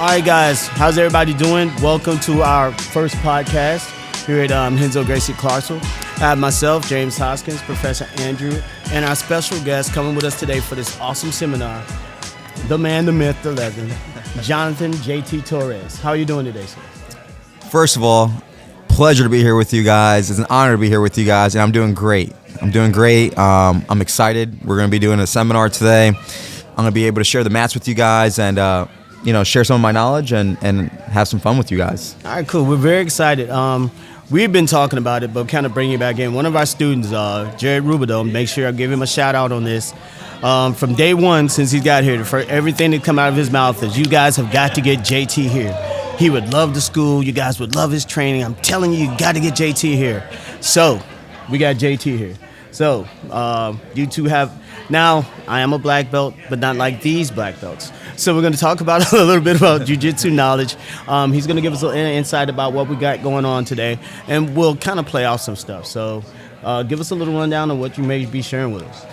All right, guys, how's everybody doing? Welcome to our first podcast here at Renzo Gracie Clarksville. I have myself, James Hoskins, Professor Andrew, and our special guest coming with us today for this awesome seminar, the man, the myth, the legend, Jonathan JT Torres. How are you doing today, sir? First of all, pleasure to be here with you guys. It's an honor to be here with you guys, and I'm doing great. I'm excited. We're going to be doing a seminar today. I'm going to be able to share the mats with you guys and share some of my knowledge and have some fun with you guys. All right, cool. We're very excited. We've been talking about it, but kind of bring you back in. One of our students, Jared Rubido, make sure I give him a shout out on this. From day one, since he's got here, everything that come out of his mouth is, you guys have got to get JT here. He would love the school. You guys would love his training. I'm telling you, you got to get JT here. So we got JT here. So you two have, now I am a black belt, but not like these black belts. So we're going to talk about a little bit about jiu-jitsu knowledge. He's going to give us a little insight about what we got going on today, and we'll kind of play out some stuff. So give us a little rundown of what you may be sharing with us.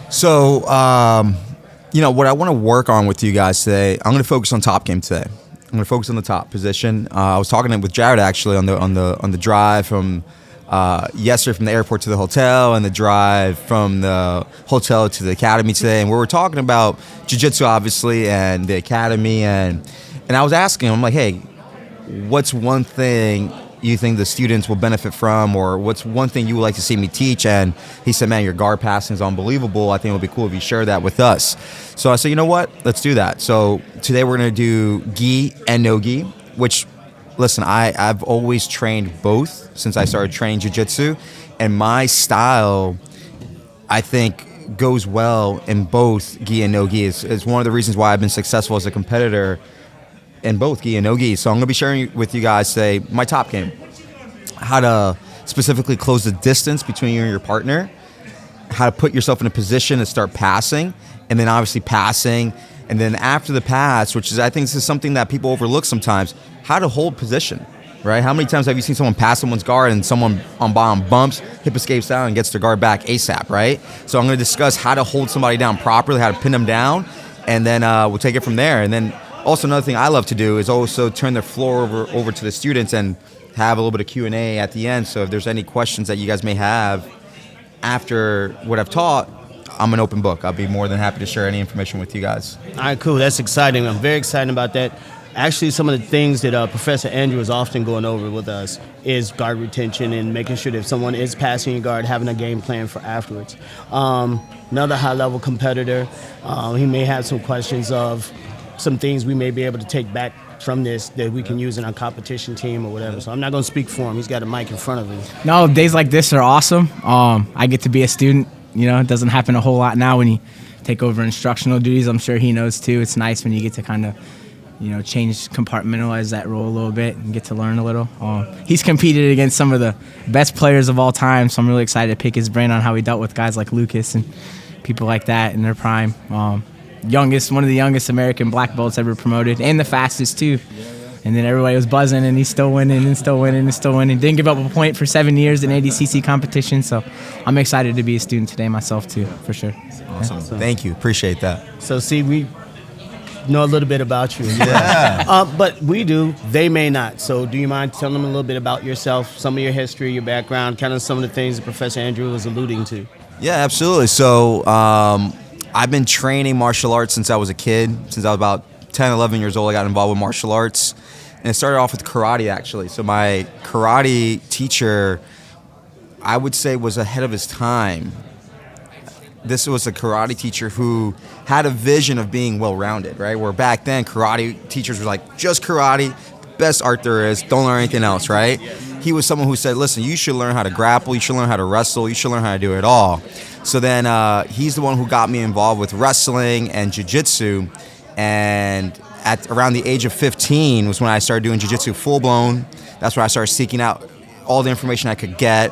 So, what I want to work on with you guys today, I'm going to focus on top game today. I'm going to focus on the top position. I was talking with Jared actually on the drive from yesterday from the airport to the hotel, and the drive from the hotel to the academy today, and we were talking about jiu-jitsu obviously and the academy, and I was asking him, I'm like, hey, what's one thing you think the students will benefit from, or what's one thing you would like to see me teach? And he said, man, your guard passing is unbelievable. I think it would be cool if you share that with us. So I said, you know what, let's do that. So today we're going to do gi and no gi, which, listen, I've always trained both since I started training jiu-jitsu, and my style, I think, goes well in both gi and no gi. It's one of the reasons why I've been successful as a competitor in both gi and no gi. So I'm going to be sharing with you guys today my top game, how to specifically close the distance between you and your partner, how to put yourself in a position to start passing, and then obviously passing, and then after the pass, which is, I think this is something that people overlook sometimes, how to hold position, right? How many times have you seen someone pass someone's guard and someone on bottom bumps, hip escapes down, and gets their guard back ASAP, right? So I'm going to discuss how to hold somebody down properly, how to pin them down, and then we'll take it from there. And then also another thing I love to do is also turn the floor over to the students and have a little bit of Q&A at the end. So if there's any questions that you guys may have after what I've taught, I'm an open book. I'll be more than happy to share any information with you guys. All right, cool. That's exciting. I'm very excited about that. Actually, some of the things that Professor Andrew is often going over with us is guard retention and making sure that if someone is passing your guard, having a game plan for afterwards. Another high-level competitor, he may have some questions of some things we may be able to take back from this that we can use in our competition team or whatever. So I'm not going to speak for him. He's got a mic in front of him. No, days like this are awesome. I get to be a student. It doesn't happen a whole lot now when you take over instructional duties. I'm sure he knows too. It's nice when you get to kind of, compartmentalize that role a little bit and get to learn a little. He's competed against some of the best players of all time, so I'm really excited to pick his brain on how he dealt with guys like Lucas and people like that in their prime. One of the youngest American black belts ever promoted, and the fastest too. And then everybody was buzzing, and he's still winning and still winning and still winning. Didn't give up a point for 7 years in ADCC competition, so I'm excited to be a student today myself too, for sure. Awesome. Yeah. Thank you. Appreciate that. So see, we know a little bit about you. Yeah. But we do. They may not. So do you mind telling them a little bit about yourself, some of your history, your background, kind of some of the things that Professor Andrew was alluding to? Yeah, absolutely. So I've been training martial arts since I was a kid. Since I was about 10, 11 years old, I got involved with martial arts. And it started off with karate, actually. So my karate teacher, I would say, was ahead of his time. This was a karate teacher who had a vision of being well-rounded, right? Where back then, karate teachers were like, just karate, best art there is, don't learn anything else, right? He was someone who said, listen, you should learn how to grapple, you should learn how to wrestle, you should learn how to do it all. So then he's the one who got me involved with wrestling and jiu-jitsu, and at around the age of 15 was when I started doing jiu-jitsu full-blown. That's when I started seeking out all the information I could get,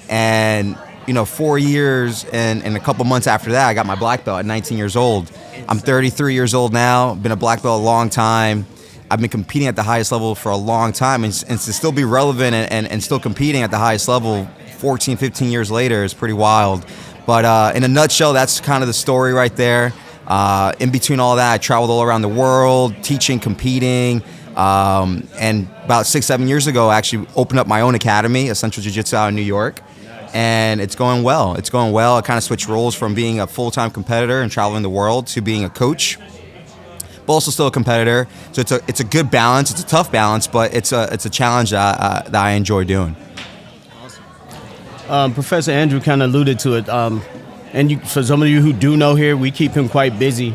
and 4 years and a couple months after that, I got my black belt at 19 years old. I'm 33 years old now, been a black belt a long time. I've been competing at the highest level for a long time, and to still be relevant and still competing at the highest level 14, 15 years later is pretty wild. But in a nutshell, that's kind of the story right there. In between all that, I traveled all around the world, teaching, competing. And about 6-7 years ago, I actually opened up my own academy, Essential Jiu-Jitsu out in New York. And it's going well. It's going well. I kind of switched roles from being a full-time competitor and traveling the world to being a coach, but also still a competitor. So it's a good balance. It's a tough balance, but it's a challenge that I enjoy doing. Professor Andrew kind of alluded to it. For some of you who do know here, we keep him quite busy.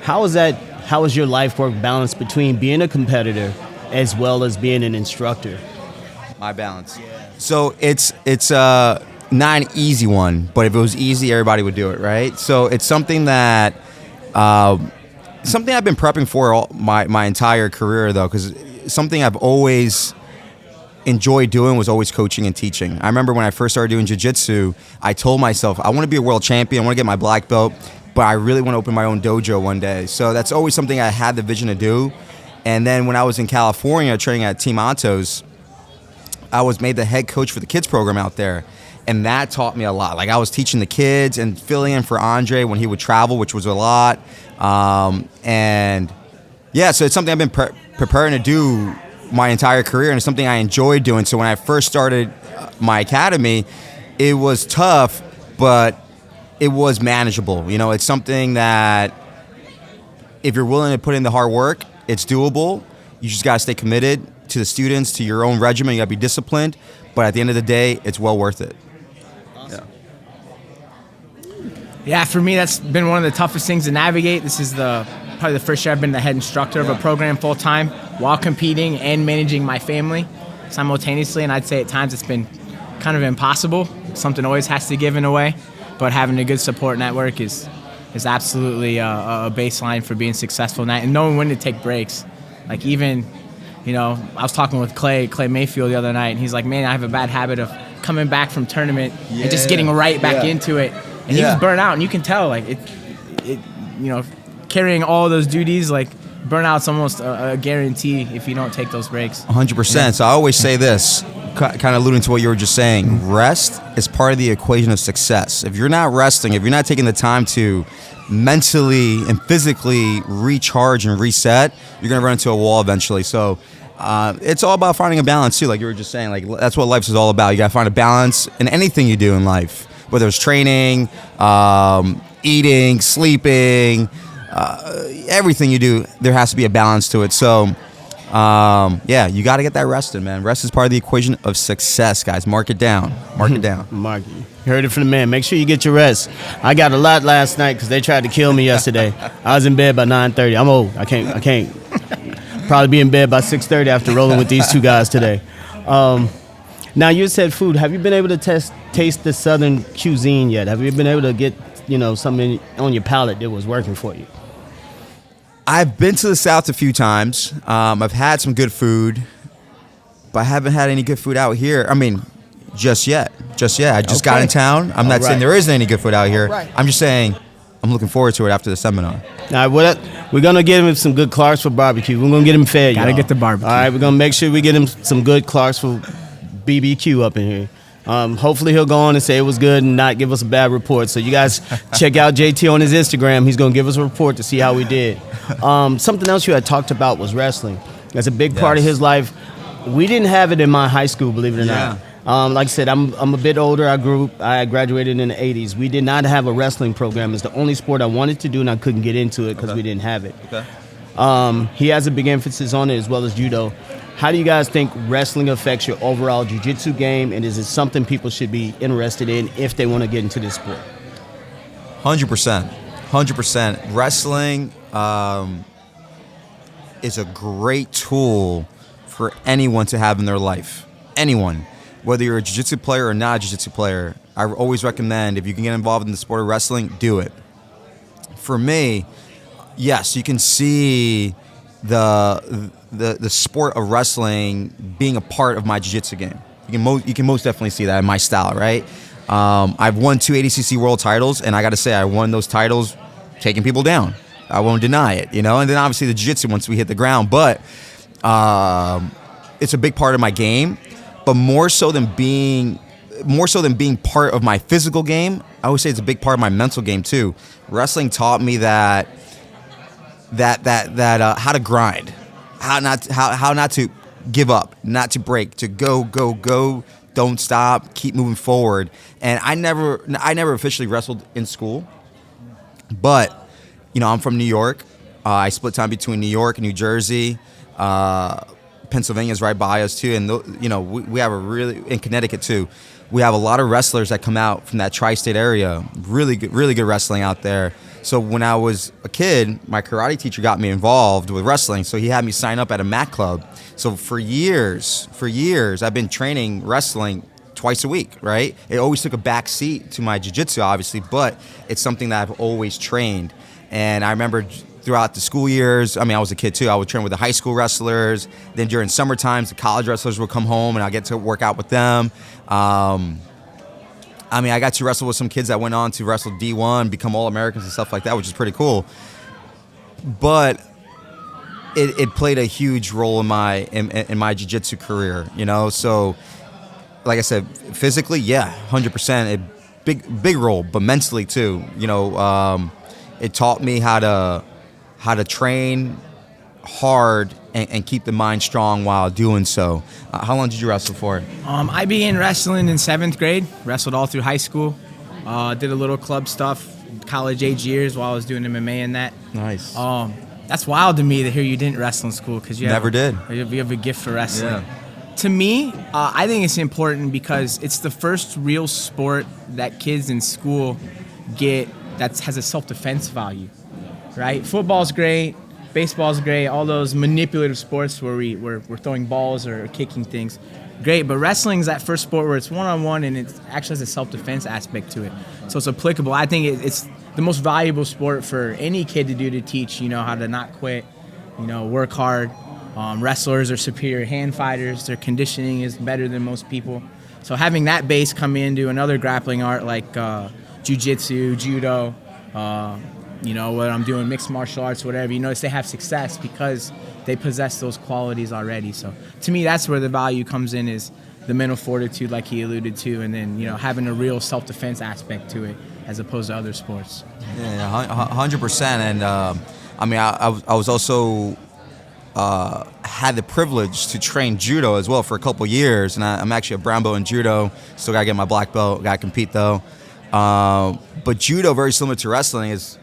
How is your life work balance between being a competitor as well as being an instructor? My balance. So it's not an easy one, but if it was easy, everybody would do it, right? So it's something that something I've been prepping for my entire career, though, because something I've always enjoyed doing was always coaching and teaching. I remember when I first started doing jiu-jitsu, I told myself, I want to be a world champion, I want to get my black belt, but I really want to open my own dojo one day. So that's always something I had the vision to do. And then when I was in California training at Team Antos, I was made the head coach for the kids program out there. And that taught me a lot. Like, I was teaching the kids and filling in for Andre when he would travel, which was a lot. And yeah, so it's something I've been preparing to do my entire career, and it's something I enjoyed doing. So when I first started my academy, it was tough, but it was manageable. You know, it's something that if you're willing to put in the hard work, it's doable. You just got to stay committed to the students, to your own regimen. You got to be disciplined, but at the end of the day, it's well worth it. Awesome. Yeah, for me, that's been one of the toughest things to navigate. This is probably the first year I've been the head instructor of a program full-time while competing and managing my family simultaneously, and I'd say at times it's been kind of impossible. Something always has to give in a way, but having a good support network is absolutely a baseline for being successful in that, and knowing when to take breaks. Like, even, you know, I was talking with Clay Mayfield the other night, and he's like, man, I have a bad habit of coming back from tournament and just getting right back into it. And he was burnt out, and you can tell, like, it you know, carrying all those duties, like, burnout's almost a guarantee if you don't take those breaks. 100%. Yeah. So I always say this, kind of alluding to what you were just saying. Rest is part of the equation of success. If you're not resting, if you're not taking the time to mentally and physically recharge and reset, you're going to run into a wall eventually. So it's all about finding a balance too, like you were just saying. Like, that's what life is all about. You got to find a balance in anything you do in life, whether it's training, eating, sleeping, everything you do, there has to be a balance to it. So, yeah, you got to get that rest in, man. Rest is part of the equation of success, guys. Mark it down. Mark it down. Mark it. You heard it from the man. Make sure you get your rest. I got a lot last night because they tried to kill me yesterday. I was in bed by 9:30. I'm old. I can't. Probably be in bed by 6:30 after rolling with these two guys today. Now, you said food. Have you been able to taste the Southern cuisine yet? Have you been able to get, something on your palate that was working for you? I've been to the South a few times. I've had some good food, but I haven't had any good food out here. I mean, just yet. I just got in town. I'm not saying there isn't any good food out here. I'm just saying I'm looking forward to it after the seminar. All right, we're going to get him some good Clarksville barbecue. We're going to get him fed, Got to get the barbecue. All right, we're going to make sure we get him some good Clarksville BBQ up in here. Hopefully he'll go on and say it was good and not give us a bad report. So you guys check out JT on his Instagram. He's going to give us a report to see how we did. Something else you had talked about was wrestling. That's a big part of his life. We didn't have it in my high school, believe it or not. Like I said, I'm a bit older. I graduated in the 80s. We did not have a wrestling program. It's the only sport I wanted to do, and I couldn't get into it because we didn't have it. He has a big emphasis on it, as well as judo. How do you guys think wrestling affects your overall jiu-jitsu game, and is it something people should be interested in if they want to get into this sport? 100%. Wrestling is a great tool for anyone to have in their life. Anyone. Whether you're a jiu-jitsu player or not a jiu-jitsu player, I always recommend, if you can get involved in the sport of wrestling, do it. For me, yes, you can see the sport of wrestling being a part of my jiu-jitsu game. You can most definitely see that in my style, right? I've won 2 ADCC world titles, and I got to say, I won those titles taking people down. I won't deny it, And then obviously the jiu-jitsu once we hit the ground, but it's a big part of my game. But more so than being more so than being part of my physical game, I always say it's a big part of my mental game too. Wrestling taught me that how to grind, how not to give up, not to break, to go, don't stop, keep moving forward. And I never officially wrestled in school, but I'm from New York. I split time between New York and New Jersey. Pennsylvania's right by us too, and we have in Connecticut too. We have a lot of wrestlers that come out from that tri-state area. Really good wrestling out there. So when I was a kid, my karate teacher got me involved with wrestling. So he had me sign up at a mat club. So for years, I've been training wrestling twice a week, right? It always took a back seat to my jiu-jitsu, obviously, but it's something that I've always trained. And I remember throughout the school years, I was a kid too, I would train with the high school wrestlers. Then during summer times, the college wrestlers would come home and I get to work out with them. I got to wrestle with some kids that went on to wrestle D1, become All-Americans and stuff like that, which is pretty cool. But it played a huge role in my jiu-jitsu career, So, like I said, physically, yeah, 100%, a big role, but mentally too. It taught me how to train hard and keep the mind strong while doing so. How long did you wrestle for? I began wrestling in 7th grade, wrestled all through high school, did a little club stuff, college age years while I was doing MMA and that. Nice. That's wild to me to hear you didn't wrestle in school because you have a gift for wrestling. Yeah. To me, I think it's important because it's the first real sport that kids in school get that has a self-defense value, right? Football's great. Baseball's great, all those manipulative sports where we're throwing balls or kicking things, great. But wrestling's that first sport where it's one-on-one and it actually has a self-defense aspect to it. So it's applicable. I think it's the most valuable sport for any kid to do, to teach, how to not quit, work hard. Wrestlers are superior hand fighters. Their conditioning is better than most people. So having that base come into another grappling art like jiu-jitsu, judo, what I'm doing, mixed martial arts, whatever, you notice they have success because they possess those qualities already. So to me, that's where the value comes in, is the mental fortitude, like he alluded to, and then, having a real self-defense aspect to it as opposed to other sports. Yeah, 100%. And I was also had the privilege to train judo as well for a couple years, and I'm actually a brown belt in judo. Still got to get my black belt, got to compete though. But judo, very similar to wrestling, is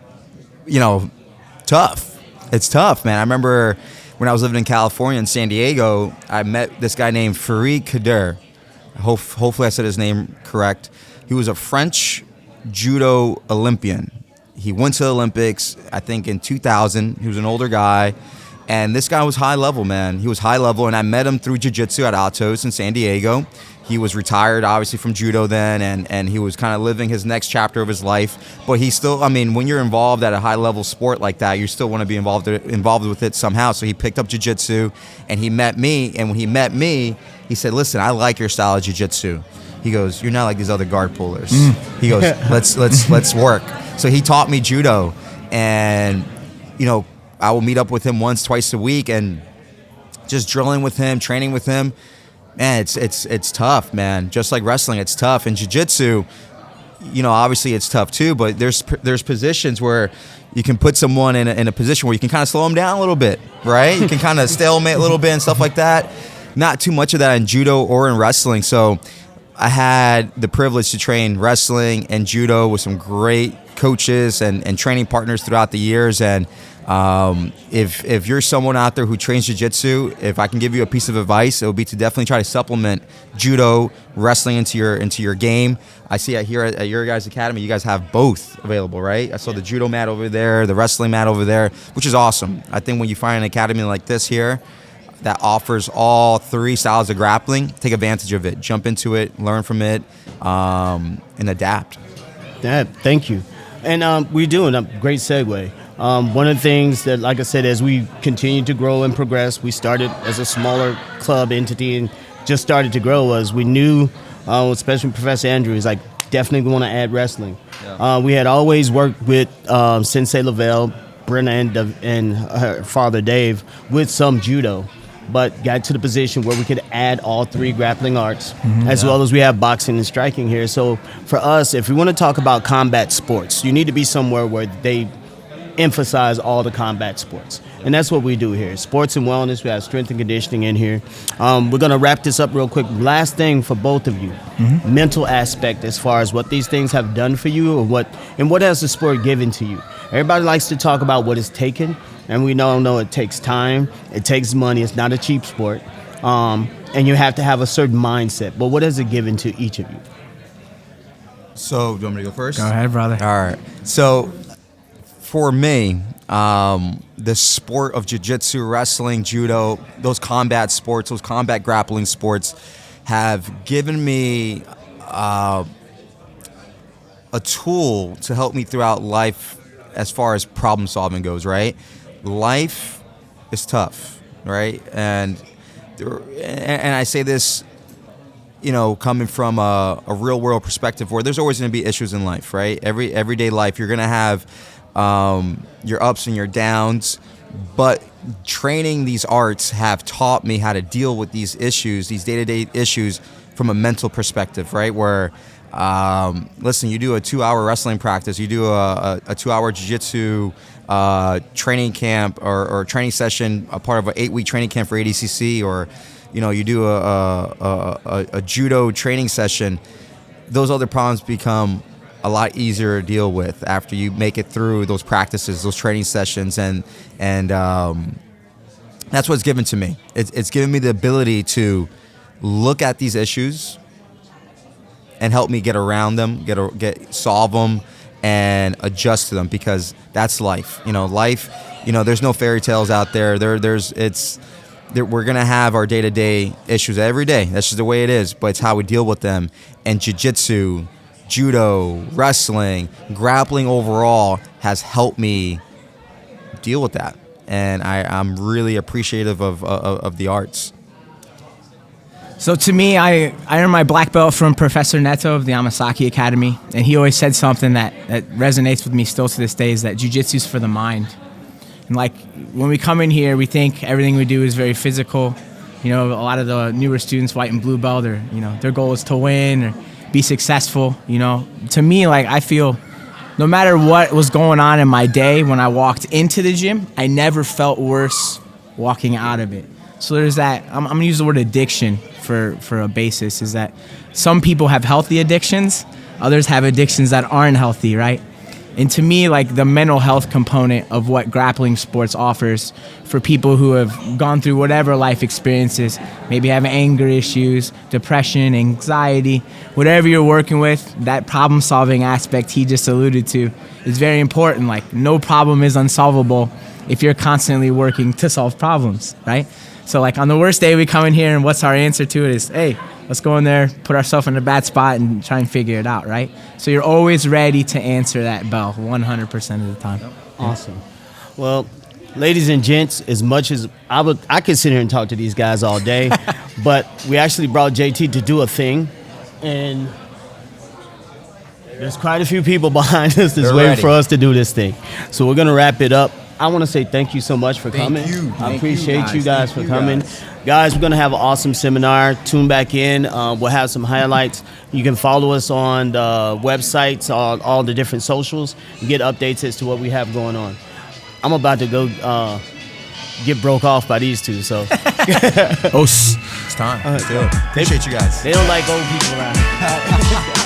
tough. It's tough, man. I remember when I was living in California in San Diego, I met this guy named Farid Kader. Hopefully I said his name correct. He was a French judo Olympian. He went to the Olympics, I think in 2000. He was an older guy. And this guy was high level, man. He was high level, and I met him through jiu-jitsu at Altos in San Diego. He was retired, obviously, from judo then, and he was kind of living his next chapter of his life. But he still, when you're involved at a high-level sport like that, you still want to be involved with it somehow. So he picked up jiu-jitsu, and he met me. And when he met me, he said, "Listen, I like your style of jiu-jitsu." He goes, "You're not like these other guard pullers." He goes, "Let's work." So he taught me judo, and I will meet up with him once, twice a week, and just drilling with him, training with him. Man, it's tough, man. Just like wrestling, it's tough. And jiu-jitsu, obviously it's tough too, but there's positions where you can put someone in a position where you can kind of slow them down a little bit, right? You can kind of stalemate a little bit and stuff like that. Not too much of that in judo or in wrestling. So I had the privilege to train wrestling and judo with some great coaches and training partners throughout the years. And if you're someone out there who trains jiu-jitsu, if I can give you a piece of advice, it would be to definitely try to supplement judo, wrestling into your game. I see here at your guys' academy, you guys have both available, right? I saw the judo mat over there, the wrestling mat over there, which is awesome. I think when you find an academy like this here that offers all three styles of grappling, take advantage of it, jump into it, learn from it, and adapt. Yeah, thank you. And we're doing a great segue. One of the things that, like I said, as we continue to grow and progress, we started as a smaller club entity and just started to grow, was we knew, especially Professor Andrew, is like, definitely want to add wrestling. Yeah. We had always worked with Sensei Lavelle, Brenna, and her father Dave with some judo. but got to the position where we could add all 3 grappling arts, as well as we have boxing and striking here. So for us, if we want to talk about combat sports, you need to be somewhere where they emphasize all the combat sports. And that's what we do here. Sports and wellness, we have strength and conditioning in here. We're going to wrap this up real quick. Last thing for both of you, mental aspect as far as what these things have done for you, or what has the sport given to you. Everybody likes to talk about what it's taken, and we know it takes time, it takes money, it's not a cheap sport, and you have to have a certain mindset. But what has it given to each of you? So, do you want me to go first? Go ahead, brother. All right. So, for me, the sport of jiu-jitsu, wrestling, judo, those combat sports, those combat grappling sports have given me a tool to help me throughout life as far as problem solving goes, right? Life is tough, right? And I say this, coming from a real world perspective, where there's always going to be issues in life, right? Everyday life, you're going to have your ups and your downs, but training these arts have taught me how to deal with these issues, these day-to-day issues, from a mental perspective, right? Where, listen, you do a 2-hour wrestling practice, you do a 2-hour jiu-jitsu training camp or training session, a part of an 8-week training camp for ADCC, or you do a judo training session. Those other problems become a lot easier to deal with after you make it through those practices, those training sessions, and that's what's given to me. It's given me the ability to look at these issues and help me get around them, solve them, and adjust to them, because that's life. Life. There's no fairy tales out there. We're gonna have our day-to-day issues every day. That's just the way it is. But it's how we deal with them. And jiu-jitsu, judo, wrestling, grappling overall has helped me deal with that, and I'm really appreciative of the arts. So to me, I earned my black belt from Professor Neto of the Amasaki Academy, and he always said something that resonates with me still to this day, is that jiu-jitsu's for the mind. And like, when we come in here, we think everything we do is very physical. A lot of the newer students, white and blue belt, their goal is to win or be successful. To me, like, I feel no matter what was going on in my day, when I walked into the gym, I never felt worse walking out of it. So there's that, I'm gonna use the word addiction for a basis, is that some people have healthy addictions, others have addictions that aren't healthy, right? And to me, like, the mental health component of what grappling sports offers for people who have gone through whatever life experiences, maybe have anger issues, depression, anxiety, whatever you're working with, that problem-solving aspect he just alluded to is very important. Like, no problem is unsolvable if you're constantly working to solve problems, right? So, like, on the worst day, we come in here, and what's our answer to it is, hey, let's go in there, put ourselves in a bad spot, and try and figure it out, right? So you're always ready to answer that bell 100% of the time. Awesome. Well, ladies and gents, as much as I could sit here and talk to these guys all day, but we actually brought JT to do a thing, and there's quite a few people behind us that's waiting for us to do this thing. So we're going to wrap it up. I want to say thank you so much for coming. I appreciate you guys for coming. Guys, we're going to have an awesome seminar. Tune back in. We'll have some highlights. You can follow us on the websites, all the different socials, and get updates as to what we have going on. I'm about to go get broke off by these two, so. It's time. Let's do it. Appreciate you guys. They don't like old people around.